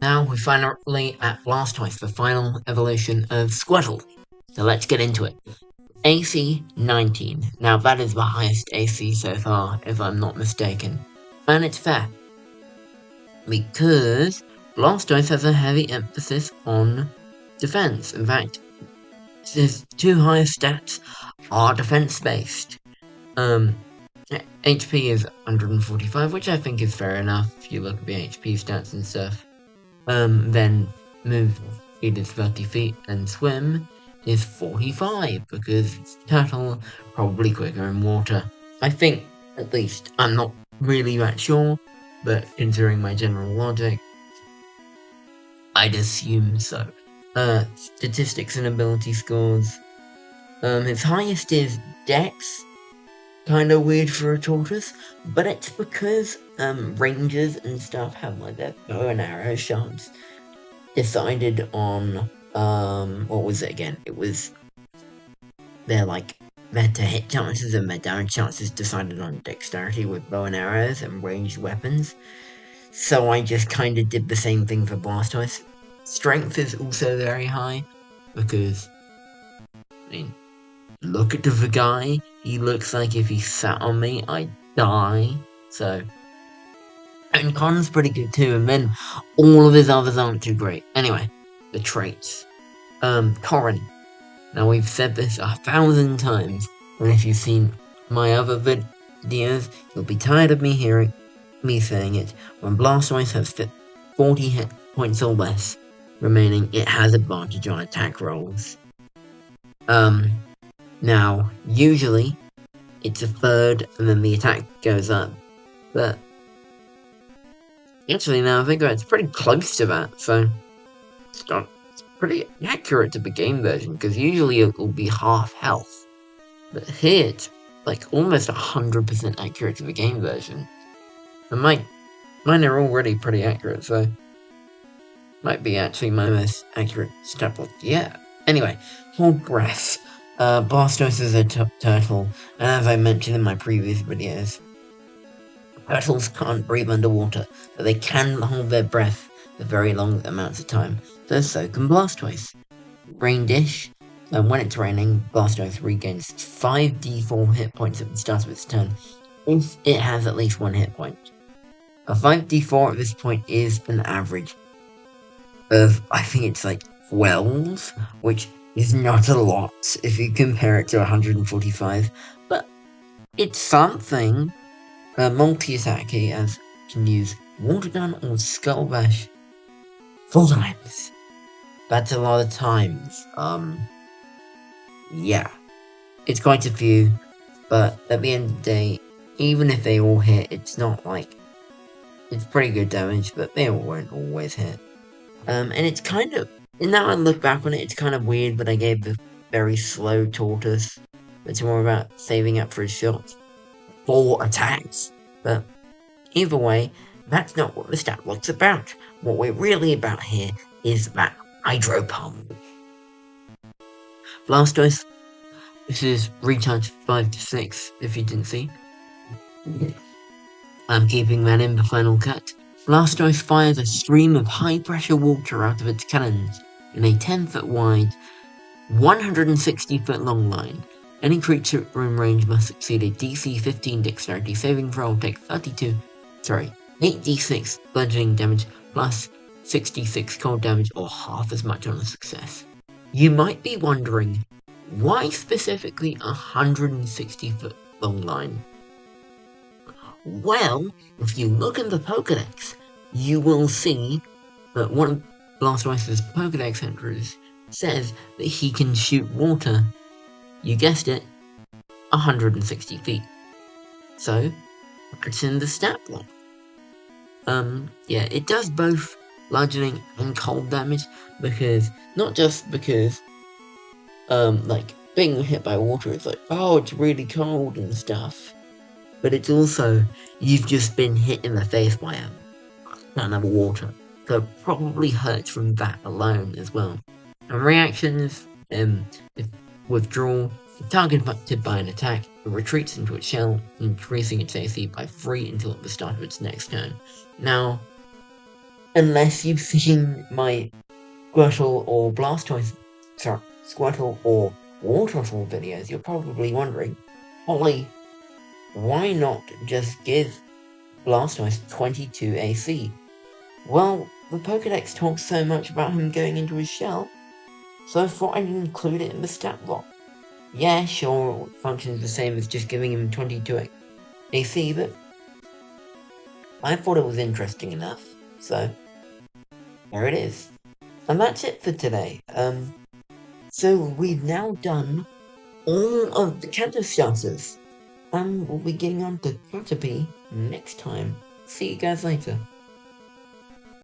Now we're finally at Blastoise, the final evolution of Squirtle. So let's get into it. AC 19. Now that is the highest AC so far, if I'm not mistaken. And it's fair, because Blastoise has a heavy emphasis on defense. In fact, his two highest stats are defense based. HP is 145, which I think is fair enough if you look at the HP stats and stuff. Then move speed is 30 feet, and swim is 45, because it's turtle, probably quicker in water. I think, at least. I'm not really that sure, but considering my general logic, I'd assume so. Statistics and ability scores. His highest is Dex. Kinda weird for a tortoise, but it's because rangers and stuff have like their bow and arrow shots decided on what was it again? It was their like their to hit chances and their damage chances decided on dexterity with bow and arrows and ranged weapons. So I just kinda did the same thing for Blastoise. Strength is also very high because I mean look at the guy. He looks like if he sat on me, I'd die. So, and Con's pretty good too. And then all of his others aren't too great. Anyway, the traits. Corin. Now we've said this 1,000 times, and if you've seen my other videos, you'll be tired of me hearing me saying it. When Blastoise has 40 hit points or less remaining, it has advantage on attack rolls. Now, usually, it's a third, and then the attack goes up. But, actually, now I think about it, it's pretty close to that, so it's pretty accurate to the game version, because usually it will be half health. But here, it's like almost 100% accurate to the game version. And mine are already pretty accurate, so might be actually my most accurate stat block yet. Anyway, hold breath. Blastoise is a turtle, and as I mentioned in my previous videos, turtles can't breathe underwater, but they can hold their breath for very long amounts of time, so can Blastoise. Rain Dish, and when it's raining, Blastoise regains 5d4 hit points at the start of its turn, if it has at least one hit point. A 5d4 at this point is an average of, I think it's like 12, which is not a lot if you compare it to 145, but it's something. Multi-attack here as can use Water Gun or Skull Bash 4 times. That's a lot of times. Yeah. It's quite a few, but at the end of the day, even if they all hit, it's not like it's pretty good damage, but they won't always hit. And it's kind of, and now I look back on it, it's kind of weird, but I gave the very slow tortoise. It's more about saving up for his shots. 4 attacks. But either way, that's not what the stat block's about. What we're really about here is that Hydro Pump. Blastoise. This is recharge 5 to 6, if you didn't see. I'm keeping that in the final cut. Blastoise fires a stream of high-pressure water out of its cannons in a 10-foot wide, 160-foot long line. Any creature in range must succeed a DC 15 dexterity saving throw, take 8d6 bludgeoning damage plus 66 cold damage, or half as much on a success. You might be wondering, why specifically a 160-foot long line? Well, if you look in the Pokédex, you will see that one of Blastoise's Pokédex entries says that he can shoot water, you guessed it, 160 feet. So, it's in the stat block. Yeah, it does both bludgeoning and cold damage, because, not just because, like, being hit by water is like, oh, it's really cold and stuff, but it's also, you've just been hit in the face by a ton of water, so it probably hurts from that alone as well. And reactions, if withdrawal, if targeted by an attack, it retreats into its shell, increasing its AC by 3 until the start of its next turn. Now, Unless you've seen my Squirtle or Blastoise, sorry, Squirtle or Waterfall videos, you're probably wondering, Holly, why not just give Blastoise 22 AC? Well, the Pokedex talks so much about him going into his shell, so I thought I'd include it in the stat block. Yeah, sure, it functions the same as just giving him 22 AC, but I thought it was interesting enough, so there it is. And that's it for today. So we've now done all of the Kanto starters, and we'll be getting on to Caterpie next time. See you guys later.